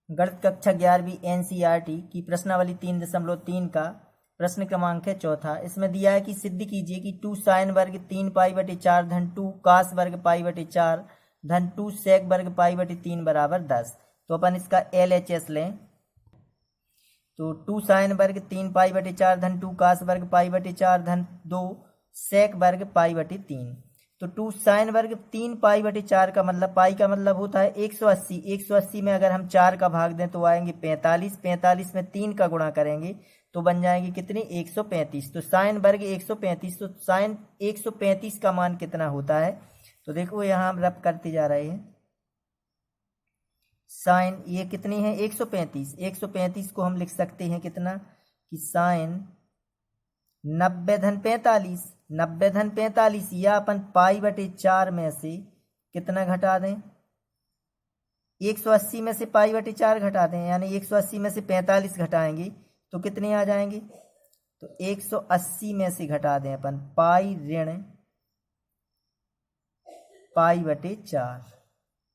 गणित कक्षा 11वीं NCERT की प्रश्नावली 3.3 का प्रश्न क्रमांक है चौथा। इसमें दिया है कि सिद्ध कीजिए कि 2 साइन वर्ग 3 पाई बटे 4 धन 2 कास वर्ग पाई बटे 4 धन 2 सेक वर्ग पाई बटे 3 बराबर 10। तो अपन इसका LHS लें। तो 2 साइन वर्ग 3 पाई बटे 4 धन 2 कास वर्ग पाई बटे 4 धन 2 सेक वर्ग पाई बटे 3। तो 2 साइन वर्ग 3 पाई बटे 4 का मतलब पाई का मतलब होता है 180। 180 में अगर हम 4 का भाग दें तो आएंगे 45। 45 में 3 का गुणा करेंगे तो बन जाएंगे कितनी 135। तो साइन वर्ग 135। तो साइन 135 का मान कितना होता है? तो देखो यहाँ हम रब करते जा रहे हैं। साइन ये कितनी है 135। 135 को हम लिख सकते हैं कितना कि साइन 90 धन 45। 90 धन 45 या अपन पाई बटे 4 में से कितना घटा दें 180 में से पाई बटे 4 घटा दें, यानी 180 में से 45 घटाएंगे तो कितने आ जाएंगे? तो 180 में से घटा दें अपन पाई ऋण पाई बटे 4।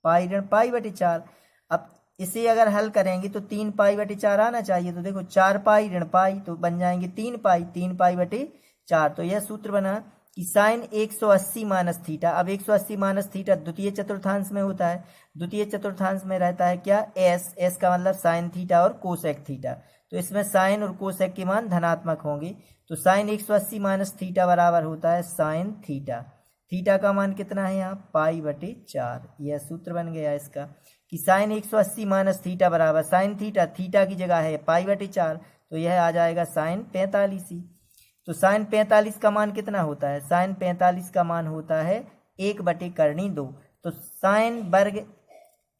पाई ऋण पाई बटे 4। अब इसे अगर हल करेंगे तो 3 पाई बटे 4 आना चाहिए। तो देखो 4 पाई ऋण पाई तो बन जाएंगे 3 पाई। 3 पाई बटे 4। तो यह सूत्र बना कि साइन 180 माइनस थीटा। अब 180 माइनस थीटा द्वितीय चतुर्थांश में होता है। द्वितीय चतुर्थांश में रहता है क्या एस। एस का मतलब साइन थीटा और कोसेक थीटा। तो इसमें साइन और कोसेक के मान धनात्मक होंगे। तो साइन 180 माइनस थीटा बराबर होता है साइन थीटा। थीटा का मान कितना है यहाँ पाई बटे 4। यह सूत्र बन गया इसका कि साइन 180 माइनस थीटा बराबर साइन थीटा। थीटा की जगह है पाई बटे 4 तो यह आ जाएगा साइन 45 ही। तो साइन 45 का मान कितना होता है? साइन 45 का मान होता है 1 बटे करनी 2। तो साइन वर्ग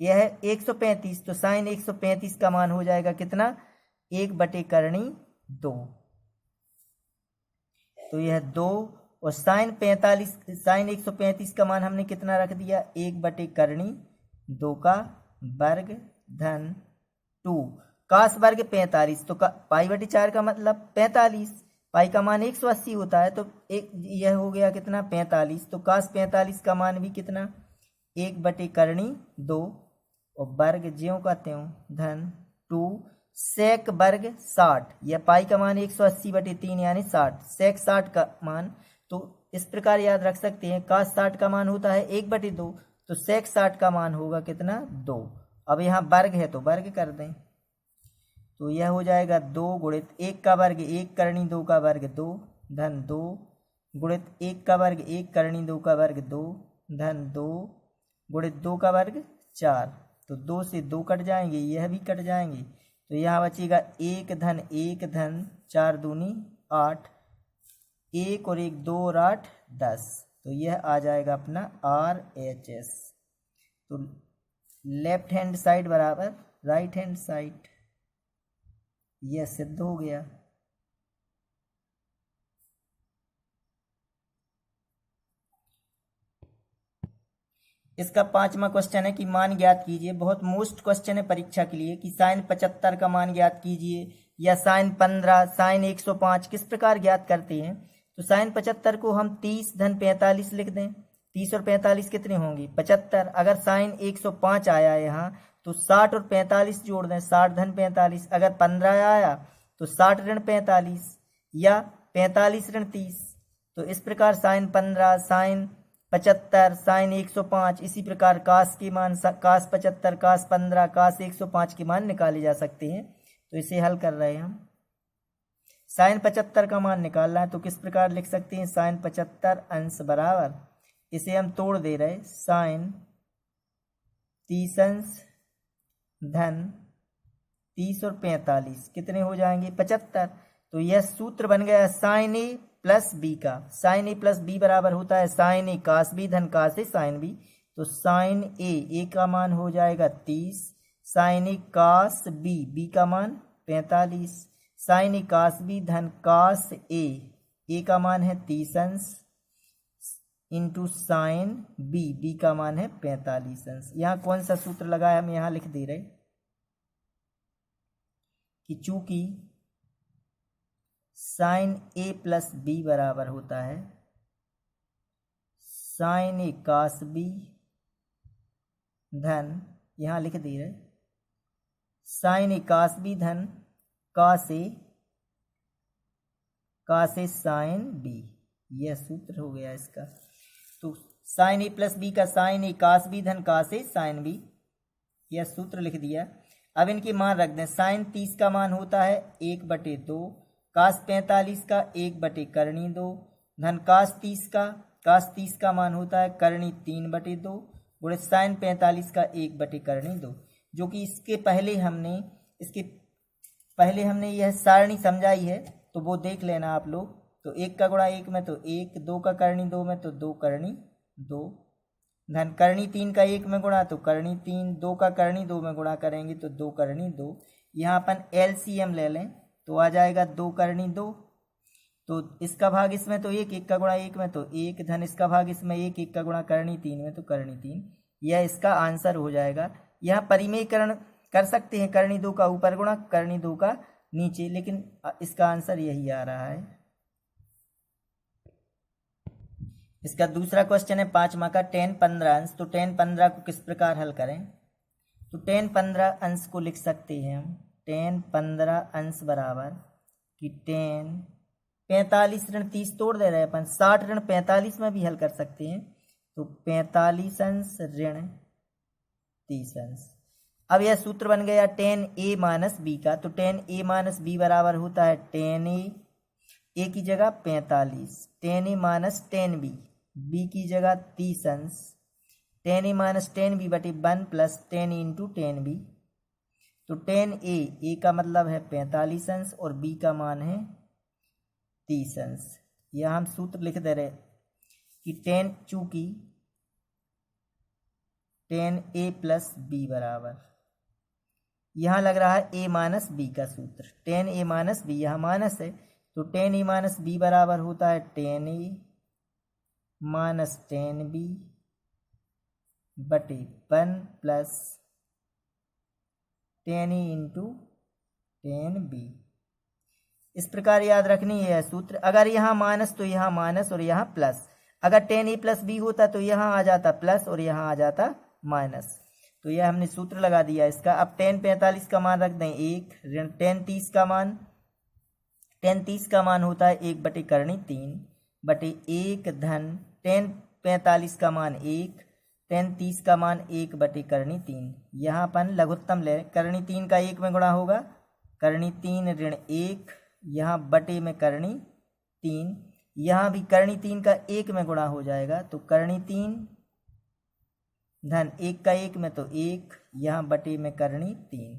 यह है 135। तो साइन 135 का मान हो जाएगा कितना 1 बटे करनी 2। तो यह 2 और साइन 45 साइन 135 का मान हमने कितना रख दिया 1 बटे करनी 2 का वर्ग धन 2 कास वर्ग 45। तो पाई बटे 4 का मतलब 45। पाई का मान 180 होता है तो एक यह हो गया कितना 45। तो कास 45 का मान भी कितना 1 बटे करनी 2 और वर्ग ज्यों का त्यों धन 2 सेक वर्ग 60। यह पाई का मान 180 बटे 3 यानी 60। सेक 60 का मान तो इस प्रकार याद रख सकते हैं कास 60 का मान होता है 1 बटे 2। तो सेक 60 का मान होगा कितना 2। अब यहाँ वर्ग है तो वर्ग कर दें तो यह हो जाएगा 2 गुणित 1 का वर्ग 1 करनी 2 का वर्ग 2 धन 2 गुणित 1 का वर्ग 1 करनी 2 का वर्ग 2 धन 2 गुणित 2 का वर्ग 4। तो 2 से 2 कट जाएंगे, यह भी कट जाएंगे। तो यहाँ बचेगा 1 धन 4 दूनी 8। 1 और 1 2 और 8 10। तो यह आ जाएगा अपना RHS। तो लेफ्ट हैंड साइड बराबर राइट हैंड साइड, यह सिद्ध हो गया। इसका 5वां क्वेश्चन है कि मान ज्ञात कीजिए। बहुत मोस्ट क्वेश्चन है परीक्षा के लिए कि साइन 75 का मान ज्ञात कीजिए या साइन 15 साइन 105 किस प्रकार ज्ञात करते हैं। तो साइन 75 को हम 30 धन 45 लिख दें। 30 और 45 कितने होंगे 75। अगर साइन 105 आया यहाँ तो 60 और 45 जोड़ दें 60 धन 45। अगर 15 आया तो 60 ऋण 45 या 45 ऋण 30। तो इस प्रकार साइन 15 साइन 75 साइन 105 इसी प्रकार कास के मान कास 75 कास 15 कास 105 के मान निकाले जा सकते हैं। तो इसे हल कर रहे हैं हम। साइन 75 का मान निकालना है तो किस प्रकार लिख सकते हैं साइन 75 अंश बराबर इसे हम तोड़ दे रहे साइन 30 अंश धन 30 और 45 कितने हो जाएंगे 75। तो यह सूत्र बन गया साइन ए प्लस बी का। साइन ए प्लस बी बराबर होता है साइन ए कास बी धन कास ए साइन बी। तो साइन ए का मान हो जाएगा 30 साइन ए कास बी का मान 45 साइन ए कास बी धन कास ए का मान है 30 अंश इंटू साइन बी का मान है 45 अंश। यहाँ कौन सा सूत्र लगा है हम यहाँ लिख दे रहे कि चूंकि साइन ए प्लस बी बराबर होता है साइन ए कास बी धन यहाँ लिख दे रहे साइन ए कास बी धन का से साइन बी, यह सूत्र हो गया इसका। तो साइन ए प्लस बी का साइन ए कास बी धन का से साइन बी, यह सूत्र लिख दिया। अब इनके मान रख दें। साइन 30 का मान होता है 1/2, कास 45 का 1/2 धन कास 30 का मान होता है करनी 3/2 गुणे साइन 45 का 1/2, जो कि इसके पहले हमने यह सारणी समझाई है, तो वो देख लेना आप लोग। तो 1 का गुणा 1 में तो 1, 2 का करनी 2 में तो 2 करनी 2 धन करनी 3 का 1 में गुणा तो करनी 3, 2 का करनी 2 में गुणा करेंगे तो 2 करनी 2। यहाँ अपन LCM ले लें तो आ जाएगा 2 करनी 2। तो इसका भाग इसमें तो 1, 1 का गुणा 1 में तो 1 धन इसका भाग इसमें 1, 1 का गुणा करनी 3 में तो करनी 3। यह इसका आंसर हो जाएगा। यहाँ परिमेयकरण कर सकते हैं, करनी 2 का ऊपर गुणा करनी 2 का नीचे, लेकिन इसका आंसर यही आ रहा है। इसका दूसरा क्वेश्चन है 5 मार्क का, tan 15 अंश। तो tan 15 को किस प्रकार हल करें? तो tan 15 अंश को लिख सकते हैं हम, tan 15 अंश बराबर कि tan 45 ऋण 30 तोड़ दे रहे हैं अपन, 60 ऋण 45 में भी हल कर सकते हैं। तो 45 अंश ऋण 30 अंश। अब यह सूत्र बन गया tan a माइनस बी का। तो tan a माइनस बी बराबर होता है tan a की जगह 45, tan a minus tan b की जगह 30 अंश, tan a minus tan b बटे 1 plus tan a into tan b। तो tan a का मतलब है 45 अंश और b का मान है 30 अंश। यह हम सूत्र लिख दे रहे कि चूंकि tan a प्लस b बराबर, यहाँ लग रहा है a माइनस बी का सूत्र, tan a माइनस बी, यहाँ माइनस है तो tan a माइनस बी बराबर होता है tan a minus tan b बटे 1 plus tan a into tan b। इस प्रकार याद रखनी है सूत्र। अगर यहाँ माइनस तो यहाँ माइनस और यहाँ प्लस, अगर tan a प्लस बी होता तो यहाँ आ जाता प्लस और यहाँ आ जाता माइनस। तो यह हमने सूत्र लगा दिया इसका। अब tan 45 का मान रख दें 1 ऋण tan 30 का मान होता है 1/3 बटे 1 धन tan 45 का मान 1, tan 30 का मान 1/3। यहाँ अपन लघुत्तम ले, करनी 3 का 1 में गुणा होगा, करनी 3 ऋण 1, यहाँ बटे में करनी 3, यहाँ भी करनी 3 का 1 में गुणा हो जाएगा तो करनी 3 धन 1 का 1 में तो 1, यहाँ बटे में करनी 3।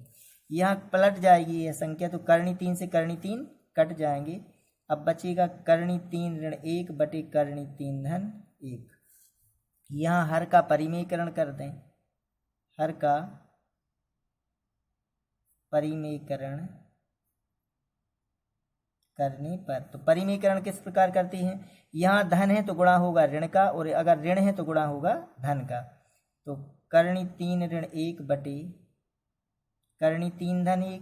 यहाँ पलट जाएगी यह संख्या, तो करनी 3 से करनी 3 कट जाएंगे। अब बचेगा करनी 3 ऋण 1 बटे करनी 3 धन 1। यहाँ हर का परिमेयकरण कर दें, हर का परिमेयकरण करने पर, तो परिमेयकरण किस प्रकार करते हैं? यहाँ धन है तो गुणा होगा ऋण का, और अगर ऋण है तो गुणा होगा धन का। तो करनी 3 ऋण 1 बटे करनी 3 धन 1,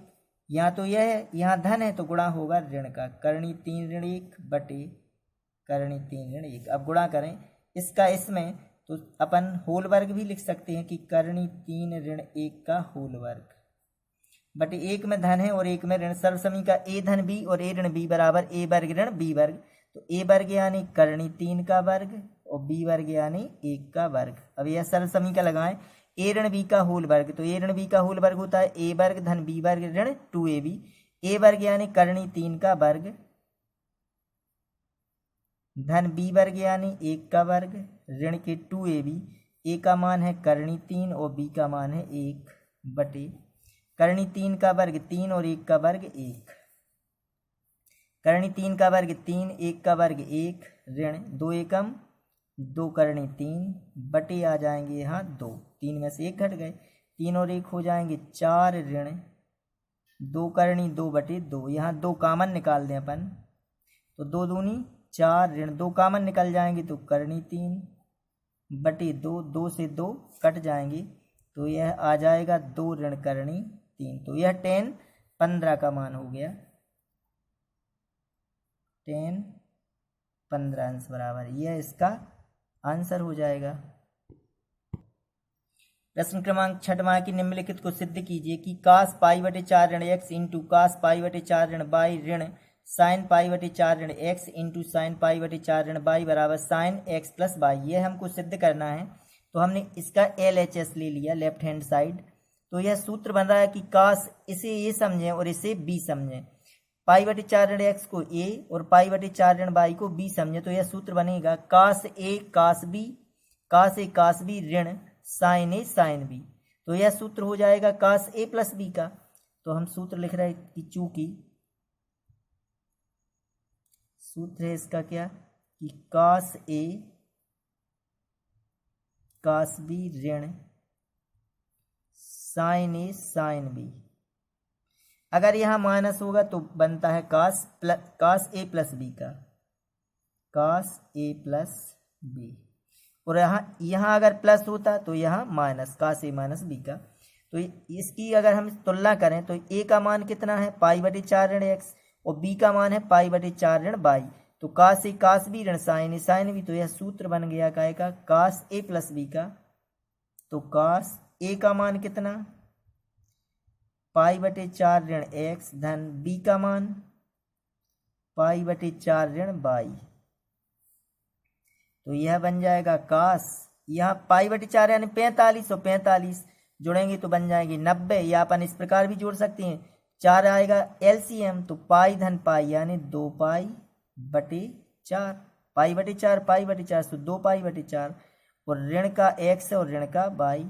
यहाँ तो यह है, यहाँ धन है तो गुणा होगा ऋण का, करनी 3 ऋण 1 बटे करनी 3 ऋण 1। अब गुणा करें इसका इसमें, तो अपन होल वर्ग भी लिख सकते हैं कि करनी 3 ऋण 1 का होल वर्ग बटे 1 में धन है और 1 में ऋण। सर्वसमी का a धन b और a ऋण b बराबर a वर्ग ऋण b वर्ग। तो a वर्ग यानी करनी 3 का वर्ग और b वर्ग यानी 1 का वर्ग। अब यह सर्वसमी का लगाएं, a ऋण b का होल वर्ग, तो a ऋण b का होल वर्ग होता है a वर्ग धन b वर्ग ऋण 2ab। a वर्ग यानी करनी 3 का वर्ग धन b वर्ग यानी 1 का वर्ग ऋण के 2ab। a का मान है करनी 3 और b का मान है 1 बटे करनी 3 का वर्ग 3 और 1 का वर्ग 1। करनी 3 का वर्ग 3, 1 का वर्ग 1 ऋण 2 एकम 2 करनी 3 बटे आ जाएंगे यहाँ 2, 3 में से 1 घट गए, 3 और 1 हो जाएंगे 4 ऋण 2 करनी 2 बटे 2। यहाँ 2 कामन निकाल दें अपन, तो 2 दूनी 4 ऋण 2 कामन निकल जाएंगे तो करनी 3 बटे 2, 2 से 2 कट जाएंगे तो यह आ जाएगा 2 ऋण करनी 3। तो यह tan 15 का मान हो गया, tan 15 अंश बराबर, यह इसका आंसर हो जाएगा। प्रश्न क्रमांक 6 की निम्नलिखित को सिद्ध कीजिए कि cos पाई बटे 4 ऋण x इंटू cos पाई बटे 4 ऋण y ऋण sin पाई बटे 4 ऋण x इंटू sin पाई बटे 4 ऋण y बराबर sin x प्लस वाई। ये हमको सिद्ध करना है, तो हमने इसका LHS ले लिया लेफ्ट हैंड साइड। तो यह सूत्र बन रहा है कि cos, इसे ए समझें और इसे b समझें, पाई बटे 4 ऋण x को a और पाई बटे 4 ऋण y को b समझें। तो यह सूत्र बनेगा cos a cos b ऋण साइन ए साइन बी। तो यह सूत्र हो जाएगा cos a प्लस बी का। तो हम सूत्र लिख रहे हैं कि चूंकि सूत्र है इसका क्या कि cos a cos b ऋण साइन ए साइन बी। अगर यहां माइनस होगा तो बनता है cos a प्लस बी का, cos a प्लस बी। और यहाँ अगर प्लस होता तो यहाँ minus, cos a minus B का। तो इसकी अगर हम तुलना करें तो a का मान कितना है पाई बटे 4 ऋण x और b का मान है पाई बटे 4 ऋण y। तो cos a cos b ऋण साइन a साइन b। तो यह सूत्र बन गया काय का cos a प्लस b का। तो cos a का मान कितना पाई बटे 4 ऋण x धन b का मान पाई बटे 4 ऋण y। तो यह बन जाएगा cos, यहाँ पाई बटे 4 यानी 45 और 45 जोड़ेंगे तो बन जाएगी 90। या अपन इस प्रकार भी जोड़ सकते हैं, 4 आएगा LCM तो पाई धन पाई यानी 2 पाई बटे 4, पाई बटे 4 तो 2 पाई बटे 4 और ऋण का x और ऋण का y,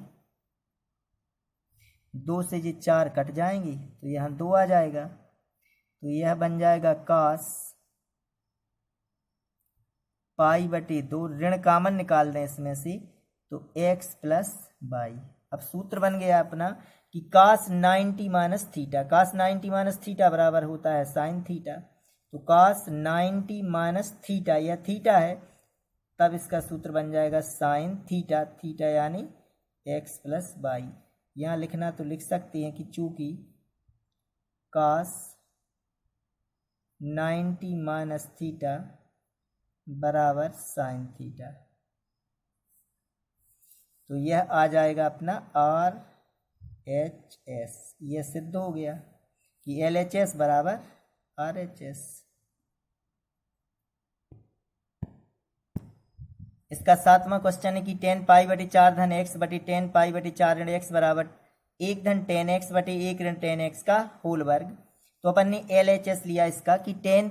2 से ये 4 कट जाएंगे तो यहाँ 2 आ जाएगा। तो यह बन जाएगा cos पाई बटे 2, ऋण कामन निकाल दें इसमें से तो x प्लस y। अब सूत्र बन गया अपना कि cos 90 minus theta, cos 90 minus theta बराबर होता है साइन थीटा। तो cos 90 माइनस थीटा, यह थीटा है, तब इसका सूत्र बन जाएगा साइन थीटा, थीटा यानी x प्लस y। यहाँ लिखना तो लिख सकते हैं कि चूंकि cos 90 माइनस थीटा बराबर साइन थीटा। तो यह आ जाएगा अपना RHS। यह सिद्ध हो गया कि LHS बराबर RHS। इसका 7वां क्वेश्चन है कि 10 पाई बटे 4 धन x बटे 10 पाई बटे 4 ऋण x बराबर 1 धन 10x बटे 1 ऋण 10x का होल वर्ग। तो अपन ने LHS लिया इसका कि 10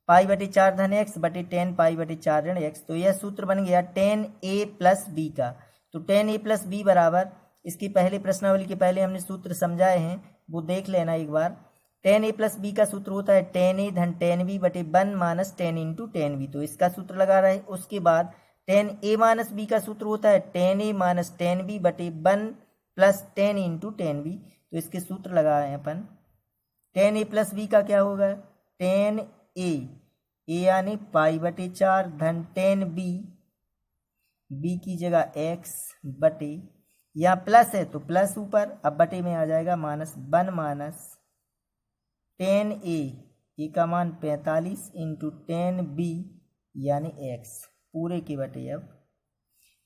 पाई बटे 4 धन x बटे 10 पाई बटे 4 ऋण x। तो यह सूत्र बन गया 10a प्लस b का। तो 10a प्लस b बराबर, इसकी पहले प्रश्नावली के पहले हमने सूत्र समझाए हैं, वो देख लेना एक बार। 10a प्लस b का सूत्र होता है 10a धन 10b बटे 1 माइनस 10 इंटू 10b। तो इसका सूत्र लगा रहे। उसके बाद 10a माइनस b का सूत्र होता है 10a माइनस 10b बटे 1 प्लस 10 इंटू 10b। तो इसके सूत्र लगाए हैं अपन। 10a प्लस b का क्या होगा 10a, a यानी पाई बटे 4 धन 10b, b की जगह x बटे, यहाँ प्लस है तो प्लस ऊपर, अब बटे में आ जाएगा माइनस 1 माइनस 10a, a का मान 45 इंटू 10b यानी x पूरे के बटे।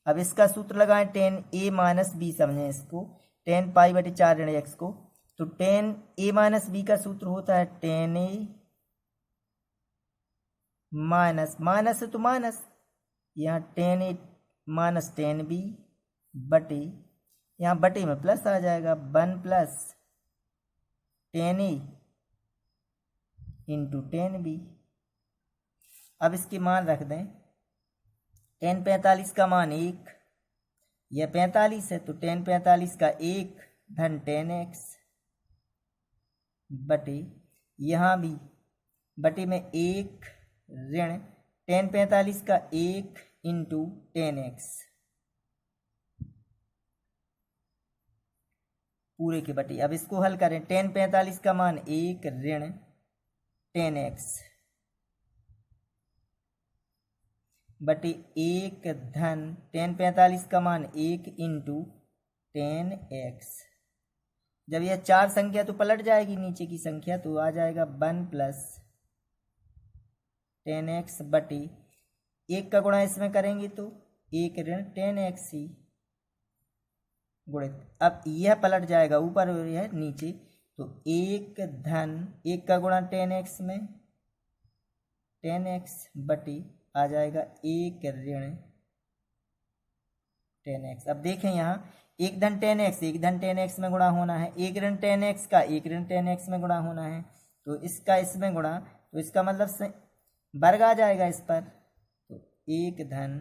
अब इसका सूत्र लगाएं 10a माइनस b, समझें इसको 10 पाई बटे 4 ऋण x को। तो 10a माइनस b का सूत्र होता है 10a माइनस, माइनस है तो माइनस, यहाँ 10a माइनस 10b बटे, यहाँ बटे में प्लस आ जाएगा 1 प्लस 10a इंटू 10b। अब इसके मान रख दें 10 45 का मान 1, यह 45 है तो 10 45 का 1 धन 10x बटे, यहाँ भी बटे में 1 ऋण 10 45 का 1 इंटू 10x पूरे के बटे। अब इसको हल करें 10 45 का मान 1 ऋण 10x बटे 1 धन 10 45 का मान 1 इंटू 10x। जब यह 4 संख्या तो पलट जाएगी नीचे की संख्या, तो आ जाएगा 1 प्लस 10x बटे 1 का गुणा इसमें करेंगे तो 1 ऋण 10x ही गुणित, अब यह पलट जाएगा ऊपर और यह नीचे, तो 1 धन 1 का गुणा 10x में 10x बटे आ जाएगा 1 ऋण 10x। अब देखें यहाँ 1 धन 10x 1 धन 10x में गुणा होना है, 1 ऋण 10x का 1 ऋण 10x में गुणा होना है, तो इसका इसमें गुणा, तो इसका मतलब वर्ग आ जाएगा इस पर, तो 1 धन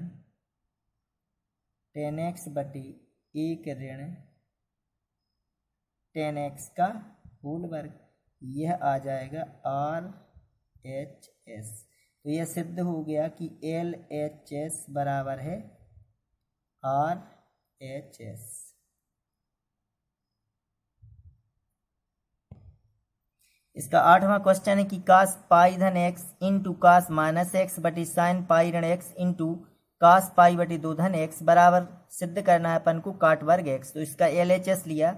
10x बटे 1 ऋण 10x का होल वर्ग, यह आ जाएगा RHS। तो यह सिद्ध हो गया कि LHS बराबर है RHS। इसका 8वां क्वेश्चन है कि cos पाई धन x into cos minus x बटी साइन पाई ऋण x इंटू cos पाई बटी 2 धन x बराबर सिद्ध करना है अपन को काट वर्ग x। तो इसका LHS लिया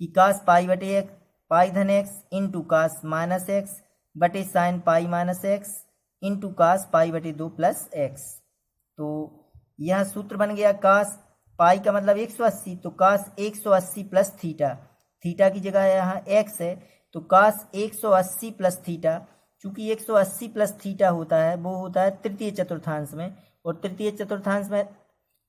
कि cos पाई बटे x पाई धन x into cos minus X बटे sine pi minus X into cos pi बटे 2 प्लस x। तो यह सूत्र बन गया cos पाई का मतलब 180, तो cos 180 प्लस थीटा, थीटा की जगह यहाँ x है, तो cos 180 प्लस थीटा, चूंकि 180 प्लस थीटा होता है वो होता है तृतीय चतुर्थांश में, और तृतीय चतुर्थांश में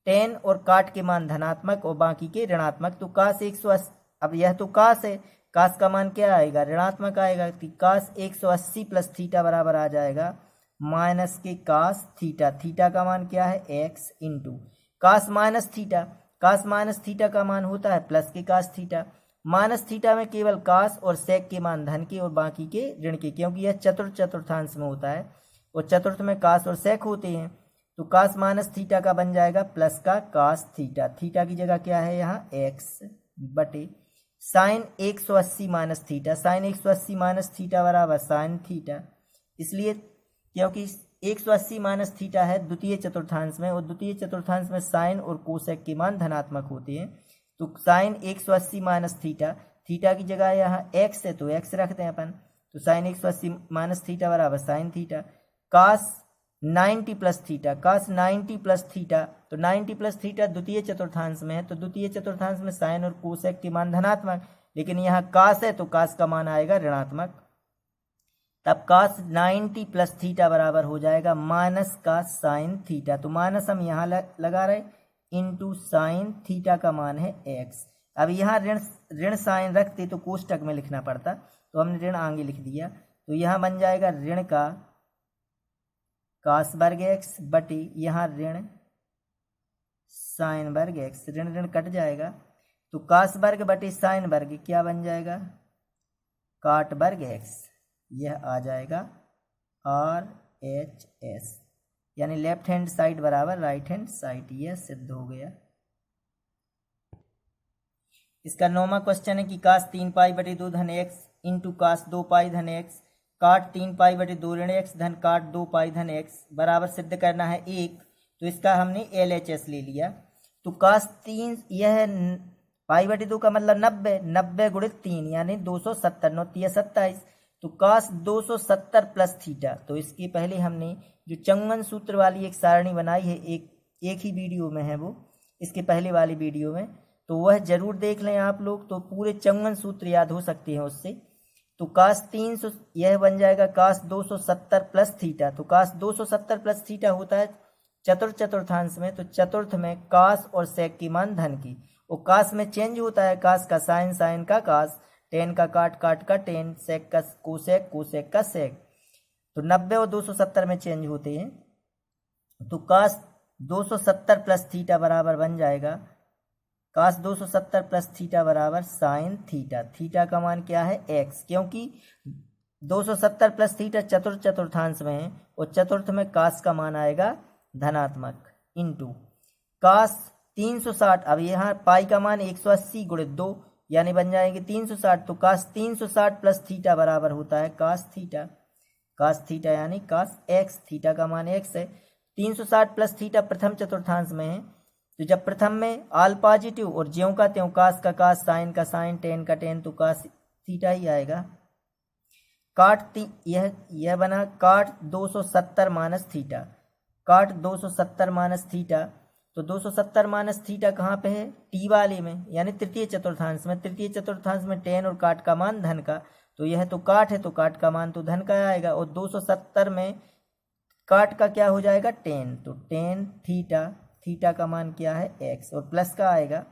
tan और काट के मान धनात्मक और बाकी के ऋणात्मक, तो cos 180, अब यह तो cos है, cos का मान क्या आएगा, ऋणात्मक आएगा, तो cos 180 प्लस थीटा बराबर आ जाएगा माइनस के cos थीटा, थीटा का मान क्या है x into cos minus theta, cos minus theta का मान होता है प्लस के cos थीटा, माइनस थीटा में केवल cos और sec के मान धन के और बाकी के ऋण के, क्योंकि यह चतुर्थांश में होता है और चतुर्थ में cos और sec होते हैं, तो cos माइनस थीटा का बन जाएगा प्लस का cos थीटा, थीटा की जगह क्या है यहाँ x बटे sine 180 minus theta, sine 180 minus theta बराबर साइन थीटा, इसलिए क्योंकि 180 माइनस थीटा है द्वितीय चतुर्थांश में, और द्वितीय चतुर्थांश में साइन और कोसेक के मान धनात्मक होते हैं, तो साइन 180 माइनस थीटा, थीटा की जगह यहाँ x है तो x रखते हैं अपन, तो साइन 180 माइनस थीटा बराबर sine theta, cos 90 plus theta, cos 90 plus theta, तो 90 प्लस थीटा द्वितीय चतुर्थांश में है, तो द्वितीय चतुर्थांश में साइन और कोसेक के मान धनात्मक, लेकिन यहाँ cos है तो cos का मान आएगा ऋणात्मक, तब cos 90 प्लस थीटा बराबर हो जाएगा माइनस का साइन थीटा, तो माइनस हम यहाँ लगा रहे इंटू साइन थीटा का मान है x। अब यहाँ ऋण साइन रखते तो कोष्टक में लिखना पड़ता, तो हमने ऋण आगे लिख दिया, तो यहाँ बन जाएगा ऋण का cos वर्ग x बटे यहाँ ऋण साइन वर्ग x, ऋण ऋण कट जाएगा, तो cos वर्ग बटे साइन वर्ग क्या बन जाएगा काट वर्ग x, यह आ जाएगा RHS, यानी लेफ्ट हैंड साइड बराबर राइट हैंड साइड, यह सिद्ध हो गया। इसका 9वां क्वेश्चन है कि cos 3 पाई बटे 2 धन x इंटू cos 2 पाई धन x काट 3 पाई बटे 2 ऋण x धन काट 2 पाई धन x बराबर सिद्ध करना है 1, तो इसका हमने LHS ले लिया, तो cos 3 यह पाई बटे 2 का मतलब 90, 90 गुणित 3 यानी 270, 9 3 27, तो cos 270 प्लस थीटा, तो इसके पहले हमने जो चंगन सूत्र वाली एक सारणी बनाई है, एक ही वीडियो में है वो, इसके पहले वाली वीडियो में, तो वह जरूर देख लें आप लोग, तो पूरे चंगन सूत्र याद हो सकते हैं उससे। तो cos 300 यह बन जाएगा cos 270 प्लस थीटा, तो cos 270 प्लस थीटा होता है चतुर्थांश में, तो चतुर्थ में cos और sec की मान धन की, और cos में चेंज होता है, cos का साइन, साइन का cos, tan का काट, काट का tan, sec का कोसेक, कोसेक का sec, तो 90 और 270 में चेंज होते हैं, तो cos 270 प्लस थीटा बराबर बन जाएगा cos 270 प्लस थीटा बराबर साइन थीटा, थीटा का मान क्या है x, क्योंकि 270 प्लस थीटा चतुर्थांश में है और चतुर्थ में cos का मान आएगा धनात्मक इंटू cos 360, अब यहाँ पाई का मान 180 गुणित 2 यानी बन जाएंगे 360, तो cos 360 प्लस थीटा बराबर होता है cos थीटा, cos थीटा यानी cos x, थीटा का मान x है, 360 प्लस थीटा प्रथम चतुर्थांश में है, तो जब प्रथम में आल पॉजिटिव और ज्यों का त्यों cos का cos, साइन का साइन, tan का tan, तो cos थीटा ही आएगा। काट यह बना काट 270 माइनस थीटा, काट 270 माइनस थीटा, तो 270 माइनस थीटा कहाँ पे है? टी वाले में, यानी तृतीय चतुर्थांश में। तृतीय चतुर्थांश में टेन और काट का मान धन का, तो यह तो काट है तो काट का मान तो धन का आएगा, और 270 में काट का क्या हो जाएगा? टेन, तो टेन थीटा, थीटा का मान क्या है? एक्स, और प्लस का आएगा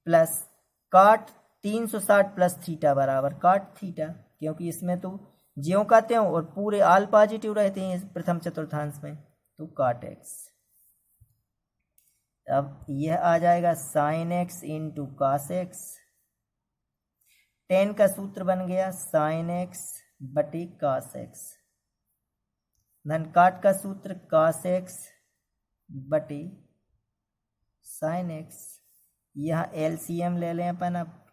प्लस काट 360 प्लस थीटा बराबर काट थीटा, क्योंकि इसमें तो ज्यों का त्यों और पूरे आल पॉजिटिव रहते हैं प्रथम चतुर्थांश में, तो काट एक्स। अब यह आ जाएगा sine X into cos X. Tan का सूत्र बन गया साइन एक्स बटे कास एक्स, धन काट का सूत्र कास एक्स बटे साइन एक्स। यहाँ एलसीएम ले लें अपन। अब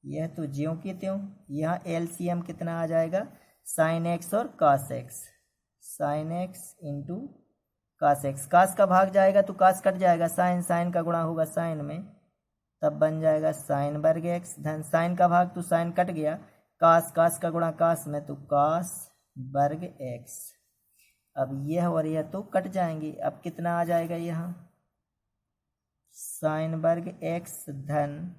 यह तो ज्यों के त्यों, यहाँ एलसीएम कितना आ जाएगा? साइन एक्स और cos X, sine X into cos X. Cos का भाग जाएगा तो कास कट जाएगा, साइन साइन का गुणा होगा साइन में, तब बन जाएगा साइन वर्ग एक्स, धन साइन का भाग तो साइन कट गया, कास कास का गुणा कास में, तो कास वर्ग एक्स। अब यह और यह तो कट जाएंगे, अब कितना आ जाएगा? यहाँ साइन वर्ग एक्स धन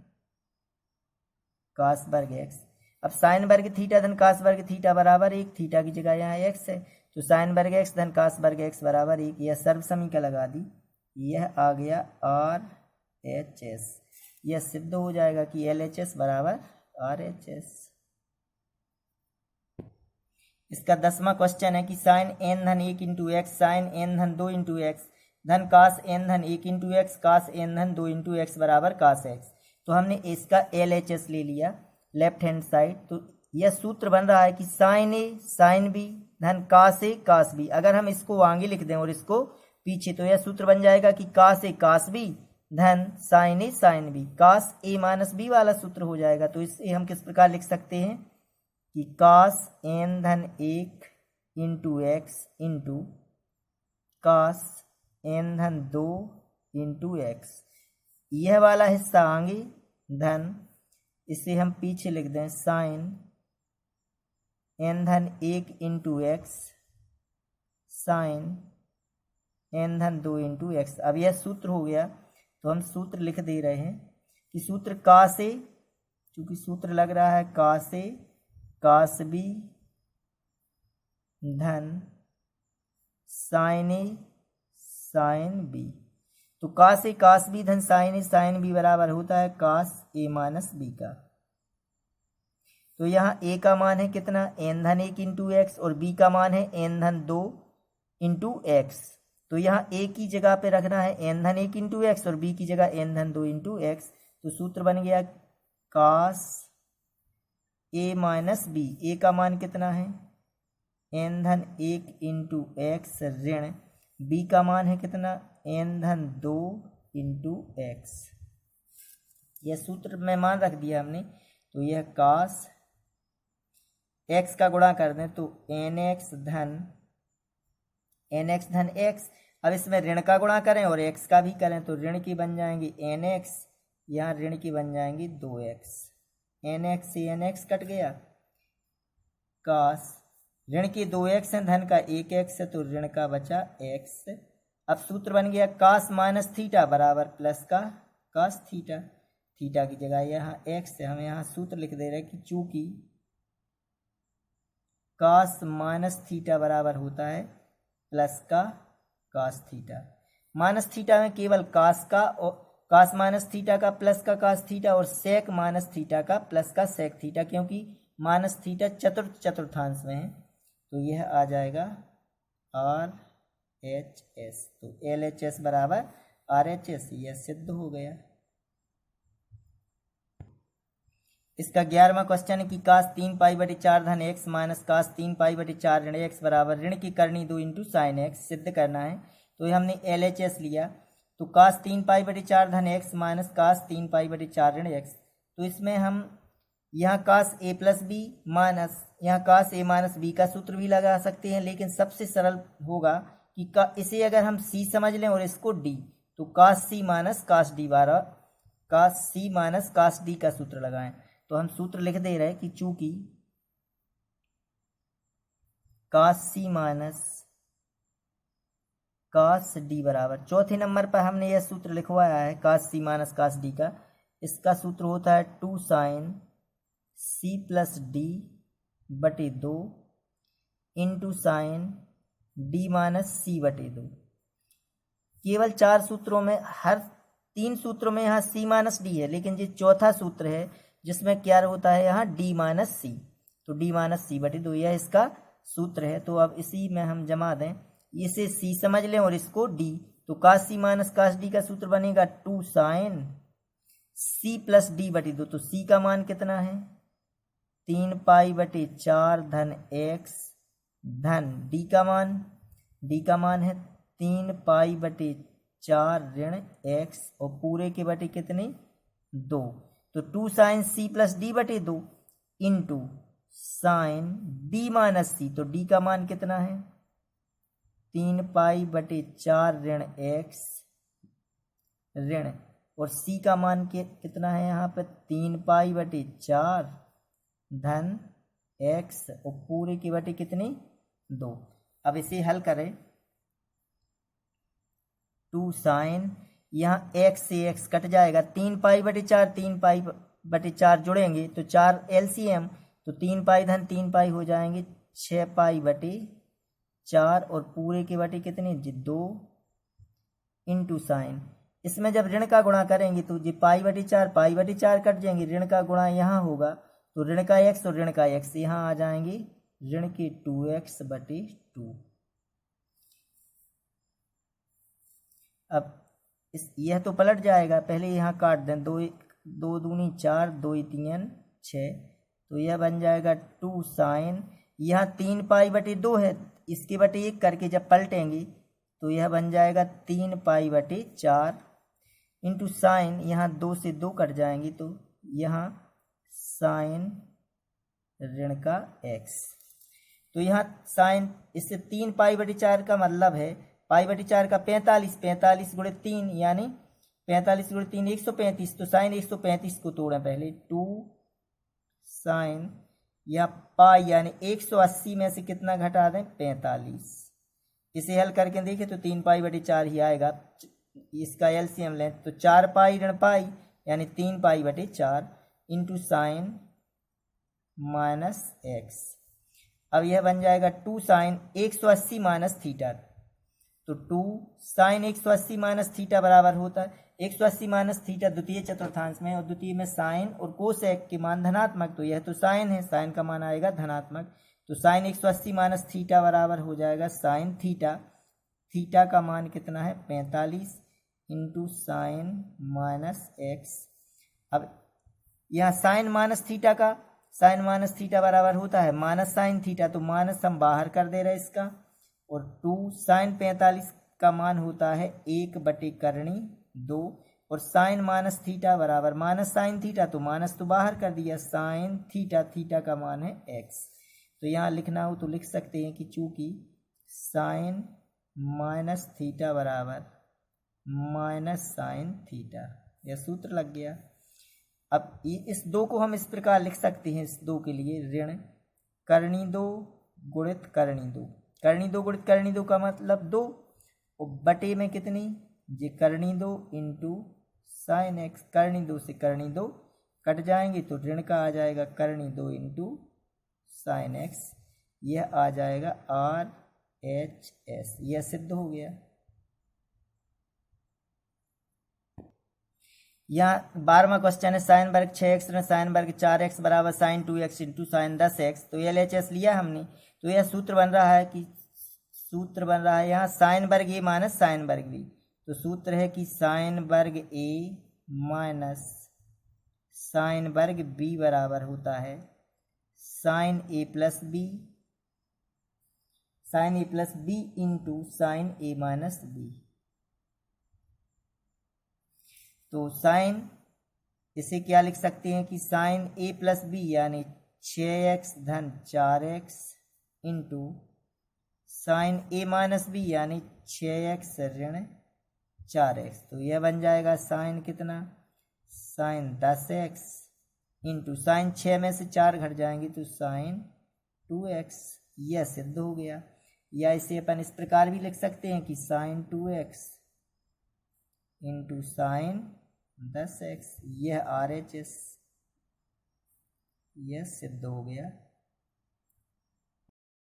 कास वर्ग एक्स। अब साइन वर्ग थीटा धन कास वर्ग थीटा बराबर 1, थीटा की जगह यहाँ एक्स है, तो साइन वर्ग एक्स धन कास वर्ग एक्स बराबर 1। यह सर्व समीकरण लगा दी, यह आ गया आर एच एस। यह सिद्ध हो जाएगा कि एल एच एस बराबर आर एच एस। इसका 10वां क्वेश्चन है कि साइन एन धन 1 इंटू एक्स साइन एन धन 2 इंटू एक्स धन कास एन धन 1 इंटू एक्स कास एन धन 2 इंटू एक्स बराबर कास एक्स। तो हमने इसका एल एच एस ले लिया लेफ्ट हैंड साइड, तो यह सूत्र बन रहा है कि साइन ए साइन बी धन कास ए कास बी। अगर हम इसको आगे लिख दें और इसको पीछे, तो यह सूत्र बन जाएगा कि कास ए कास बी धन sign A sine B, cos A minus B वाला सूत्र हो जाएगा। तो इसे हम किस प्रकार लिख सकते हैं कि कास एन धन 1 into X into cos N धन 2 इंटू एक्स। यह वाला हिस्सा आगे धन, इसे हम पीछे लिख दें साइन एन धन 1 इंटू एक्स साइन एन धन 2 इंटू एक्स। अब यह सूत्र हो गया, तो हम सूत्र लिख दे रहे हैं कि सूत्र कास ए, चूंकि सूत्र लग रहा है कास ए कास बी धन साइन ए साइन बी। तो कास ए कास बी धन साइन ए साइन बी बराबर होता है कास ए माइनस बी का। तो यहाँ ए का मान है कितना? एन धन 1 इंटू एक्स, और बी का मान है एन धन 2 इंटू एक्स। तो यहाँ ए की जगह पे रखना है एन धन 1 इंटू एक्स और बी की जगह एन धन 2 इंटू एक्स। तो सूत्र बन गया कास ए माइनस बी। ए का मान कितना है? एन धन 1 इंटू एक्स ऋण बी का मान है कितना? एन धन 2 इंटू एक्स। यह सूत्र में मान रख दिया हमने। तो यह कास एक्स का गुणा कर दें तो एन एक्स धन एक्स। अब इसमें ऋण का गुणा करें और एक्स का भी करें तो ऋण की बन जाएंगी एन एक्स, यहाँ ऋण की बन जाएंगी 2x। एन एक्स से एन एक्स कट गया, कास ऋण की 2x है, धन का 1x है, तो ऋण का बचा x। अब सूत्र बन गया कास माइनस थीटा बराबर प्लस का कास थीटा। थीटा की जगह यहाँ x है, हम यहाँ सूत्र लिख दे रहे हैं कि चूंकि कास माइनस थीटा बराबर होता है प्लस का कास थीटा। माइनस थीटा में केवल कास का और कास माइनस थीटा का प्लस का कास थीटा और सेक माइनस थीटा का प्लस का सेक थीटा, क्योंकि माइनस थीटा चतुर्थ चतुर्थांश में है। तो यह आ जाएगा आर एच एस। तो एल एच एस बराबर आर एच एस, यह सिद्ध हो गया। इसका 11वां क्वेश्चन है कि कास 3π/4 धन एक्स माइनस कास 3π/4 ऋण एक्स बराबर ऋण की करनी 2 इंटू साइन एक्स सिद्ध करना है। तो हमने एल एच एस लिया, तो कास 3π/4 धन एक्स माइनस कास 3π/4 ऋण एक्स। तो इसमें हम यहाँ कास ए प्लस बी माइनस यहाँ कास ए माइनस बी का सूत्र भी लगा सकते हैं, लेकिन सबसे सरल होगा कि इसे अगर हम सी समझ लें और इसको डी, तो कास सी माइनस कास डी बारह कास सी माइनस कास डी का सूत्र लगाएं। तो हम सूत्र लिख दे रहे हैं कि चूंकि कास सी माइनस कास डी बराबर, चौथे नंबर पर हमने यह सूत्र लिखवाया है कास सी माइनस कास डी का। इसका सूत्र होता है 2 साइन सी प्लस डी बटे 2 इंटू साइन डी माइनस सी बटे 2। केवल 4 सूत्रों में, हर 3 सूत्रों में यहाँ सी माइनस डी है, लेकिन ये चौथा सूत्र है जिसमें क्या होता है यहाँ डी माइनस सी, तो डी माइनस सी बटे 2 यह इसका सूत्र है। तो अब इसी में हम जमा दें, इसे सी समझ लें और इसको डी, तो कास सी माइनस कास डी का सूत्र बनेगा 2 साइन सी प्लस डी बटे 2। तो सी का मान कितना है 3 पाई बटे 4 धन एक्स धन डी का मान है 3 पाई बटे 4 ऋण एक्स और पूरे के बटे कितने 2। तो 2 साइन सी प्लस डी बटे 2 इंटू साइन डी माइनस सी, तो डी का मान कितना है 3 पाई बटे 4 ऋण एक्स ऋण, और सी का मान कितना है यहाँ पर 3 पाई बटे 4 धन एक्स और पूरे के बटे कितने 2। अब इसे हल करें, 2 साइन, यहाँ एक्स से एक्स कट जाएगा, 3 पाई बटे 4 3 पाई बटे 4 जुड़ेंगे तो 4 एलसीएम, तो 3 पाई धन 3 पाई हो जाएंगे 6 पाई बटे 4 और पूरे के बटे कितने 2 इंटू साइन। इसमें जब ऋण का गुणा करेंगे तो ये पाई बटे 4 कट जाएंगे, ऋण का गुणा यहाँ होगा तो ऋण का एक्स और ऋण का एक्स यहाँ आ जाएंगे ऋण के 2x बटे 2। अब यह तो पलट जाएगा, पहले यहाँ काट दें, 2 दूनी 4 2 3 6, तो यह बन जाएगा 2 साइन, यहाँ 3 पाई बटे 2 है, इसके बटे 1 करके जब पलटेंगे तो यह बन जाएगा 3 पाई बटे 4 इंटू साइन, यहाँ 2 से 2 कट जाएंगे तो यहाँ साइन ऋण का x। तो यहाँ साइन, इससे 3 पाई बटे 4 का मतलब है पाई बटे 4 का 45 गुणे 3 यानी 45 गुणे 3 135, तो साइन 135 को तोड़ें पहले, 2 साइन या पाई यानी 180 में से कितना घटा दें 45। इसे हल करके देखें तो 3 पाई बटे 4 ही आएगा, इसका एलसीएम लें तो 4 पाई ऋण पाई यानी 3 पाई बटे 4 इंटू साइन माइनस एक्स। अब यह बन जाएगा 2 साइन 180 माइनस थीटा, तो 2 साइन 180 माइनस थीटा बराबर होता है 180 माइनस थीटा द्वितीय चतुर्थांश में, और द्वितीय में साइन और कोसेक के मान धनात्मक, तो यह तो साइन है, साइन का मान आएगा धनात्मक, तो साइन 180 माइनस थीटा बराबर हो जाएगा साइन थीटा, थीटा का मान कितना है 45 इंटू साइन माइनस एक्स। अब यहाँ साइन माइनस थीटा बराबर होता है माइनस साइन थीटा, तो माइनस हम बाहर कर दे रहे हैं इसका, और 2 साइन 45 का मान होता है 1 बटे करनी 2, और साइन माइनस थीटा बराबर माइनस साइन थीटा, तो माइनस तो बाहर कर दिया साइन थीटा, थीटा का मान है x। तो यहाँ लिखना हो तो लिख सकते हैं कि चूंकि साइन माइनस थीटा बराबर माइनस साइन थीटा, यह सूत्र लग गया। अब इस 2 को हम इस प्रकार लिख सकते हैं, इस 2 के लिए ऋण करनी 2 गुणित करनी 2, करनी 2 गुणित करनी 2 का मतलब 2, और बटे में कितनी ये करनी 2 इंटू साइन एक्स, करनी 2 से करनी 2 कट जाएंगे तो ऋण का आ जाएगा करनी 2 इंटू साइन एक्स, यह आ जाएगा RHS, यह सिद्ध हो गया। यहाँ 12वां क्वेश्चन है साइन वर्ग 6x ऋण साइन वर्ग 4x बराबर sign 2x into sine 10x, तो LHS लिया हमने, तो यह सूत्र बन रहा है यहाँ साइन वर्ग a माइनस साइन वर्ग b, तो सूत्र है कि साइन वर्ग a माइनस साइन वर्ग b बराबर होता है sine a plus b into sine a minus b। तो साइन, इसे क्या लिख सकते हैं कि साइन a प्लस b यानी 6x धन 4x into sine a minus b यानी 6x ऋण 4x, तो यह बन जाएगा साइन कितना साइन 10x इंटू साइन 6 में से 4 घट जाएंगे तो साइन 2x, यह सिद्ध हो गया। या इसे अपन इस प्रकार भी लिख सकते हैं कि sign 2x into sine 10x, यह RHS, यह सिद्ध हो गया।